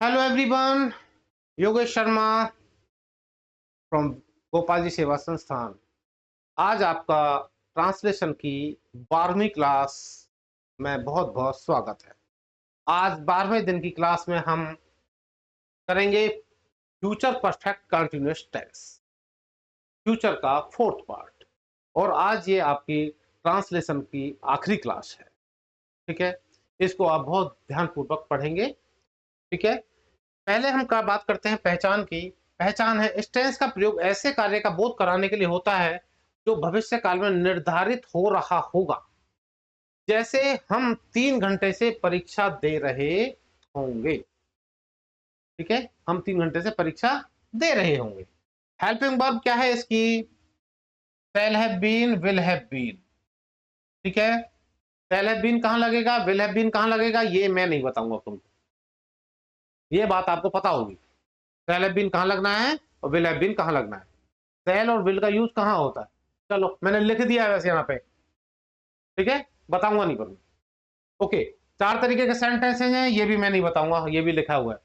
Hello everyone, Yogesh Sharma from Gopal ji Seva Sansthan. आज आपका translation की 12वीं क्लास में बहुत बहुत स्वागत है। आज 12वें दिन की क्लास में हम करेंगे future perfect continuous tense, future का फोर्थ पार्ट। और आज ये आपकी ट्रांसलेशन की आखिरी क्लास है। ठीक है, इसको आप बहुत ध्यानपूर्वक पढ़ेंगे। ठीक है, पहले हम का बात करते हैं पहचान की। पहचान है इस टेंस का प्रयोग ऐसे कार्य का बोध कराने के लिए होता है जो भविष्य काल में निर्धारित हो रहा होगा। जैसे हम 3 घंटे से परीक्षा दे रहे होंगे। ठीक है, हम 3 घंटे से परीक्षा दे रहे होंगे। हेल्पिंग वर्ब क्या है इसकी? Shall have been, will have been. ठीक है, शैल हैव बीन कहां लगेगा, विल हैव बीन कहां लगेगा, ये मैं नहीं बताऊंगा तुमको, ये बात आपको पता होगी। शैल हैव बीन कहां लगना है और विल हैव बीन कहां लगना है। शैल और विल का यूज कहां होता है, चलो मैंने लिख दिया है वैसे यहाँ पे। ठीक है, बताऊंगा नहीं पर। ओके, 4 तरीके के सेंटेंसेस हैं, ये भी मैं नहीं बताऊंगा, ये भी लिखा हुआ है।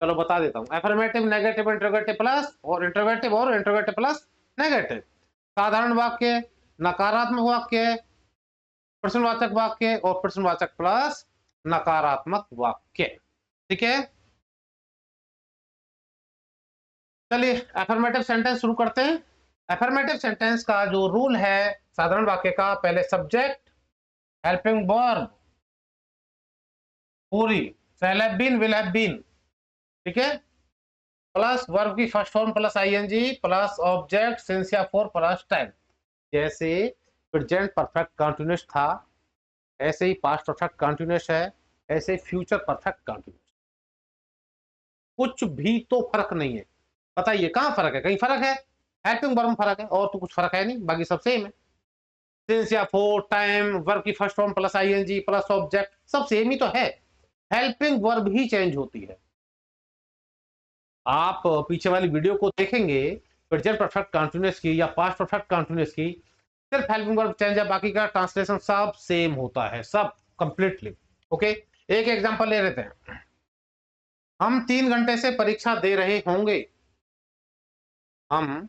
चलो बता देता हूँ। एफर्मेटिव, नेगेटिव, इंटरोगेटिव प्लस और इंटरोगेटिव प्लस नेगेटिव। साधारण वाक्य, नकारात्मक वाक्य, प्रश्नवाचक वाक्य और प्रश्नवाचक प्लस नकारात्मक वाक्य। ठीक है, चलिए एफर्मेटिव सेंटेंस शुरू करते हैं। एफर्मेटिव सेंटेंस का जो रूल है साधारण वाक्य का, पहले सब्जेक्ट, हेल्पिंग वर्ब पूरी, shall have been, will have been. ठीक है, प्लस वर्ब की first form plus ING plus object since या फॉर प्लस टाइम। जैसे प्रेजेंट परफेक्ट कंटीन्यूअस था, ऐसे ही पास्ट परफेक्ट कंटीन्यूअस है, ऐसे फ्यूचर परफेक्ट कंटीन्यूअस। कुछ भी तो फर्क नहीं है। बताइए कहां फर्क है? कहीं फर्क है? हेल्पिंग वर्ब में फर्क है, और तो कुछ फर्क है नहीं, बाकी सब सेम है। सिंस या फॉर, टाइम, वर्ब की first form plus ING plus object, सब सेम ही तो है। हेल्पिंग वर्ब ही चेंज होती है। आप पीछे वाली वीडियो को देखेंगे, प्रेजेंट परफेक्ट कंटीन्यूअस की या पास्ट परफेक्ट कंटीन्यूअस की, सिर्फ हेल्पिंग वर्ब चेंज है, बाकी का ट्रांसलेशन सब सेम होता है, सब कंप्लीटली। ओके, एक एग्जांपल ले लेते हैं। हम 3 घंटे से परीक्षा दे रहे होंगे। हम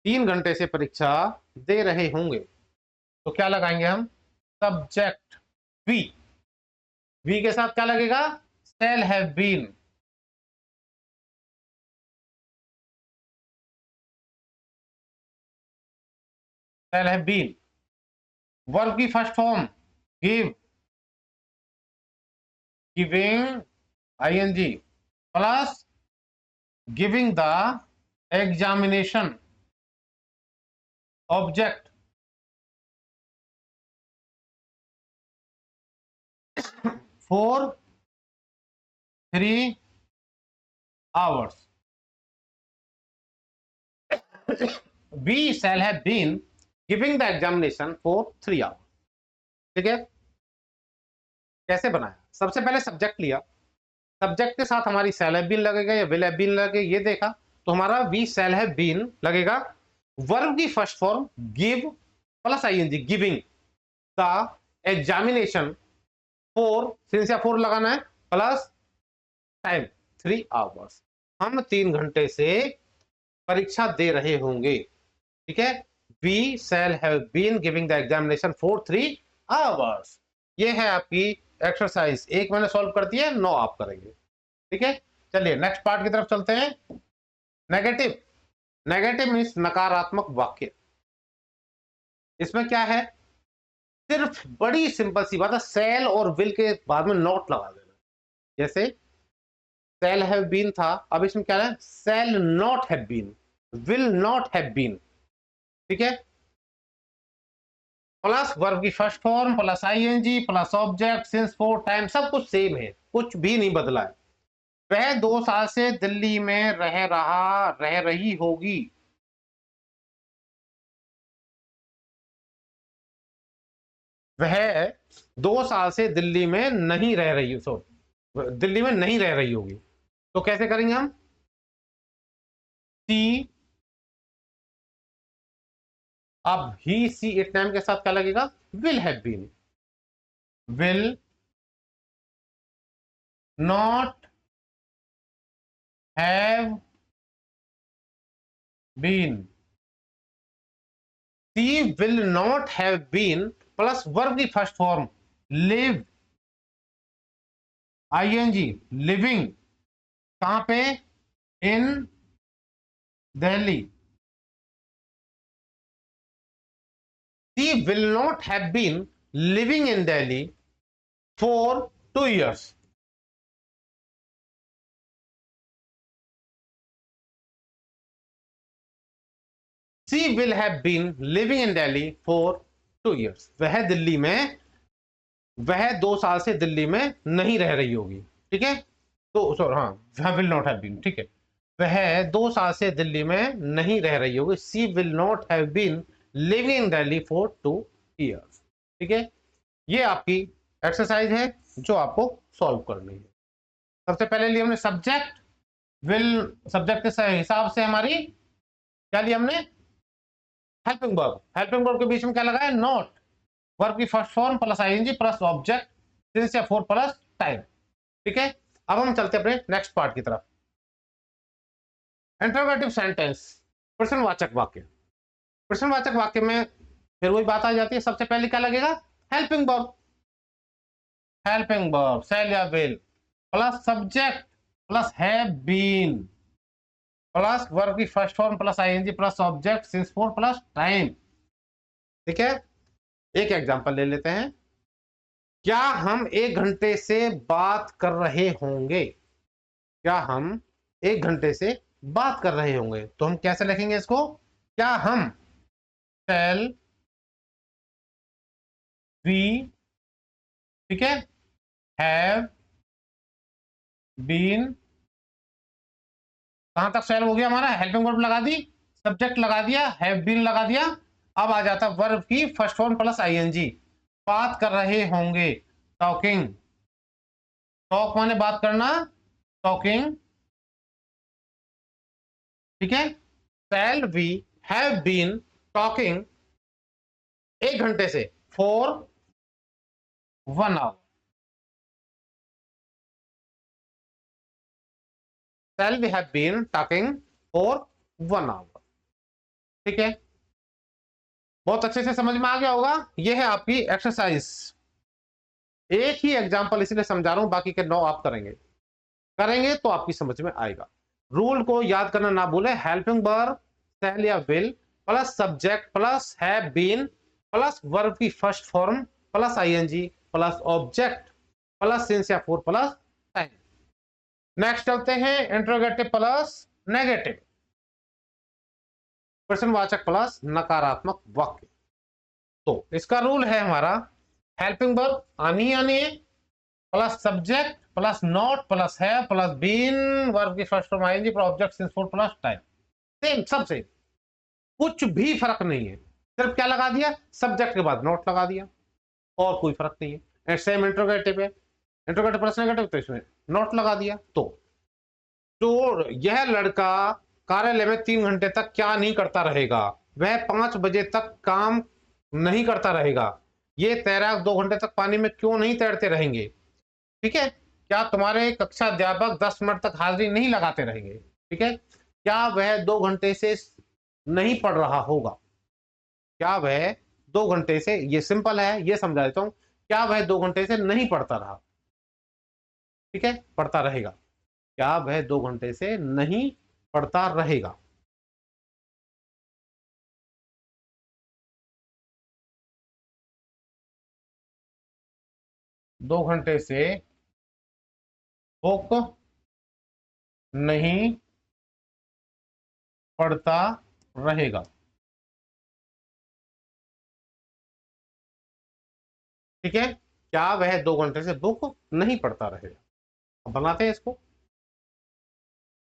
3 घंटे से परीक्षा दे रहे होंगे, तो क्या लगाएंगे हम? Subject we. वी के साथ क्या लगेगा? Shall have been. Shall have been. Verb की first form give, giving ING plus giving the examination object for 3 hours. We shall have been giving the examination for 3 hours. ठीक है, कैसे बनाया? सबसे पहले सब्जेक्ट लिया, सब्जेक्ट के साथ हमारी शैल हैव बीन लगेगा या विल हैव बीन लगेगा, ये देखा, तो हमारा वी शैल हैव बीन लगेगा। वर्ब की first form give plus ING, giving the examination for, since या फॉर लगाना है, प्लस टाइम 3 hours। हम 3 घंटे से परीक्षा दे रहे होंगे। ठीक है, we shall have been giving the examination for 3 hours। ये है आपकी एक्सरसाइज, एक मैंने सॉल्व कर दिया, 9 आप करेंगे। ठीक है, चलिए नेक्स्ट पार्ट की तरफ चलते हैं। नेगेटिव। नेगेटिव मीन्स नकारात्मक वाक्य। इसमें क्या है? सिर्फ बड़ी सिंपल सी बात है, शैल और विल के बाद में नॉट लगा देना। जैसे शैल हैव बीन था, अब इसमें क्या है? Shall not have been, will not have been. ठीक है, प्लस वर्ब की first form plus ING plus object since for time, सब कुछ सेम है, कुछ भी नहीं बदला है। वह 2 साल से दिल्ली में रह रही होगी। वह 2 साल से दिल्ली में नहीं रह रही, दिल्ली में नहीं रह रही होगी। तो कैसे करेंगे हम? सी, अब ही सी इट नाम के साथ क्या लगेगा? Will have been. Will not have been, she will not have been plus verb की first form live, ING, living, कहां पे, in Delhi. She will not have been living in Delhi for 2 years। She will have been living in Delhi for 2 years। वह 2 साल से दिल्ली में नहीं रह रही होगी, ठीक है। तो सॉरी, हाँ, वह विल नॉट हैव बीन, ठीक है, वह 2 साल से दिल्ली में नहीं रह रही होगी। She will not have been living in Delhi for 2 years, ठीक है। ये आपकी एक्सरसाइज है जो आपको सॉल्व करनी है। सबसे पहले लिए हमने सब्जेक्ट, विल, सब्जेक्ट के हिसाब से हमारी क्या लिया हमने, हेल्पिंग वर्ब। हेल्पिंग वर्ब के बीच में क्या लगा है, नॉट, वर्ब की first form plus ING plus object since या फॉर प्लस टाइम, ठीक है। अब हम चलते हैं अपने नेक्स्ट पार्ट की तरफ। इंटरोगेटिव सेंटेंस, प्रश्नवाचक वाक्य। प्रश्नवाचक वाक्य में फिर वही बात आ जाती है, सबसे पहले क्या लगेगा, helping verb. Helping verb shall या will plus subject plus have been plus verb की first form plus ING plus object since for plus time, ठीक है। एक एग्जांपल ले लेते हैं। क्या हम 1 घंटे से बात कर रहे होंगे, क्या हम 1 घंटे से बात कर रहे होंगे, तो हम कैसे लिखेंगे इसको, क्या हम, शैल वी, ठीक है, हैव बीन, कहां तक शैल हो गया हमारा, हेल्पिंग वर्ब लगा दी, सब्जेक्ट लगा दिया, हैव बीन लगा दिया। अब आ जाता वर्ब की फर्स्ट फॉर्म प्लस आईएनजी, बात कर रहे होंगे, टॉकिंग, टॉक माने बात करना, टॉकिंग, ठीक है। Shall we have been talking 1 घंटे से for 1 hour। Shall we have been talking for 1 hour, ठीक है। बहुत अच्छे से समझ में आ गया होगा। यह है आपकी एक्सरसाइज। एक ही एग्जांपल इसलिए समझा रहा हूं, बाकी के 9 आप करेंगे, करेंगे तो आपकी समझ में आएगा। रूल को याद करना ना भूले, हेल्पिंग वर्ब शैल या will plus subject plus have been plus verb की first form plus ING plus object plus since या फॉर प्लस टाइम। नेक्स्ट चलते हैं इंट्रोगेटिव प्लस नेगेटिव, प्रश्नवाचक प्लस नकारात्मक वाक्य। तो इसका रूल है हमारा, हेल्पिंग वर्ब आनी आनी है plus subject plus not plus है प्लस बीन वर्ब की first form ING plus object since for plus time, same, सब सेम, कुछ भी फर्क नहीं है। सिर्फ क्या लगा दिया, सब्जेक्ट के बाद नॉट लगा दिया, और कोई फर्क नहीं है। सेम इंट्रोगेटिव है, इंट्रोगेटिव प्लस नेगेटिव, तो इसमें नॉट लगा दिया। तो यह लड़का कार्यालय में 3 घंटे तक क्या नहीं करता रहेगा, वह 5 बजे तक काम नहीं करता रहेगा। ये तैराक 2 घंटे तक पानी में क्यों नहीं तैरते रहेंगे, ठीक है। क्या तुम्हारे कक्षा अध्यापक 10 मिनट तक हाजिरी नहीं लगाते रहेंगे, ठीक है। क्या वह 2 घंटे से नहीं पढ़ रहा होगा, क्या वह 2 घंटे से, ये सिंपल है, ये समझा देता हूं, क्या वह 2 घंटे से नहीं पढ़ता रहा, ठीक है, पढ़ता रहेगा। क्या वह 2 घंटे से नहीं पढ़ता रहेगा, 2 घंटे से बुक नहीं पढ़ता रहेगा, ठीक है। क्या वह 2 घंटे से बुक नहीं पढ़ता रहेगा। अब बनाते हैं इसको।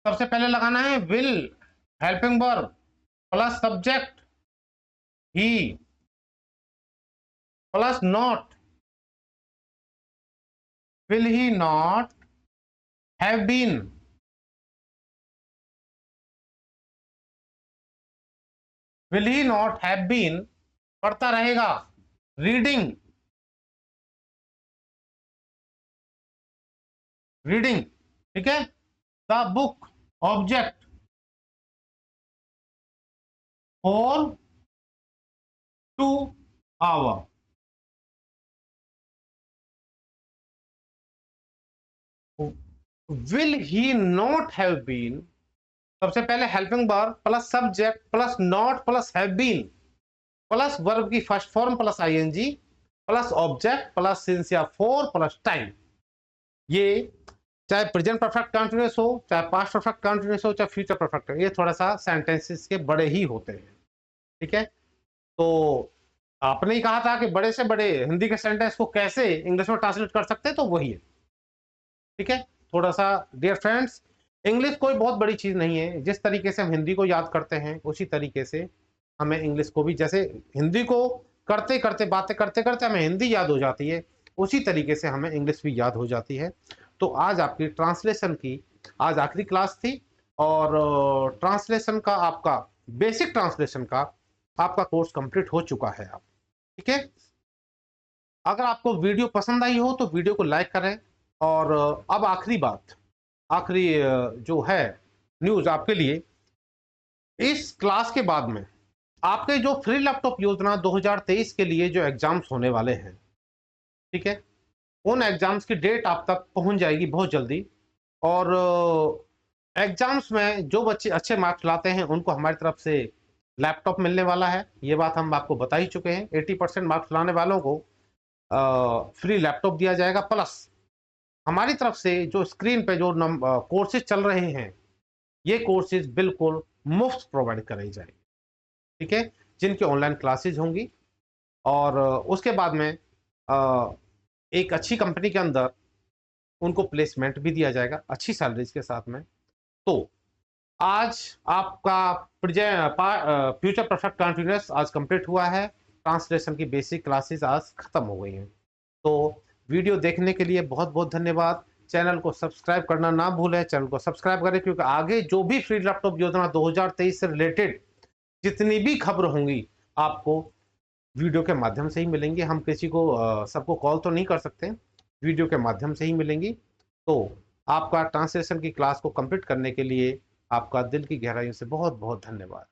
सबसे पहले लगाना है will, helping verb plus subject he plus not, will he not have been, will he not have been पढ़ता रहेगा, रीडिंग, रीडिंग, ठीक है, the book object for two hour, will he not have been, सबसे पहले helping verb plus subject plus not plus have been plus verb की first form plus ING plus object plus since या for plus time. ये चाहे present perfect continuous हो, चाहे past perfect continuous हो, चाहे फ्यूचर परफेक्ट, ये थोड़ा सा सेंटेंसेस के बड़े ही होते हैं। ठीक है, तो आपने ही कहा था कि बड़े से बड़े हिंदी के सेंटेंस को कैसे इंग्लिश में ट्रांसलेट कर सकते हैं, तो वही है। ठीक है, थोड़ा सा डियर फ्रेंड्स, इंग्लिश कोई बहुत बड़ी चीज नहीं है। जिस तरीके से हम हिंदी को याद करते हैं उसी तरीके से हमें इंग्लिश को भी, जैसे हिंदी को करते करते बातें करते करते हमें हिंदी याद हो जाती है, उसी तरीके से हमें इंग्लिश भी याद हो जाती है। तो आज आपकी ट्रांसलेशन की आज आखिरी क्लास थी और ट्रांसलेशन का आपका बेसिक ट्रांसलेशन का आपका कोर्स कंप्लीट हो चुका है। आप ठीक है, अगर आपको वीडियो पसंद आई हो तो वीडियो को लाइक करें। और अब आखिरी बात, आखिरी जो है न्यूज आपके लिए, इस क्लास के बाद में आपके जो फ्री लैपटॉप योजना 2023 के लिए जो एग्जाम्स होने वाले हैं, ठीक है, उन एग्जाम्स की डेट आप तक पहुंच जाएगी बहुत जल्दी। और एग्जाम्स में जो बच्चे अच्छे मार्क्स लाते हैं उनको हमारी तरफ से लैपटॉप मिलने वाला है। ये बात हम आपको बता ही चुके हैं। 80% मार्क्स लाने वालों को फ्री लैपटॉप दिया जाएगा, प्लस हमारी तरफ से जो स्क्रीन पे जो कोर्सेज चल रहे हैं, ये कोर्सेज बिल्कुल मुफ्त प्रोवाइड कराई जाएगी। ठीक है, जिनकी ऑनलाइन क्लासेज होंगी और उसके बाद में एक अच्छी कंपनी के अंदर उनको प्लेसमेंट भी दिया जाएगा अच्छी सैलरीज के साथ में। तो आज आपका फ्यूचर परफेक्ट कंटीन्यूअस आज कंप्लीट हुआ है। ट्रांसलेशन की बेसिक क्लासेस आज खत्म हो गई हैं। तो वीडियो देखने के लिए बहुत बहुत धन्यवाद। चैनल को सब्सक्राइब करना ना भूलें, चैनल को सब्सक्राइब करें, क्योंकि आगे जो भी फ्री लैपटॉप योजना 2023 से रिलेटेड जितनी भी खबर होंगी आपको वीडियो के माध्यम से ही मिलेंगी। हम किसी को सबको कॉल तो नहीं कर सकते, वीडियो के माध्यम से ही मिलेंगी। तो आपका ट्रांसलेशन की क्लास को कंप्लीट करने के लिए आपका दिल की गहराइयों से बहुत बहुत धन्यवाद।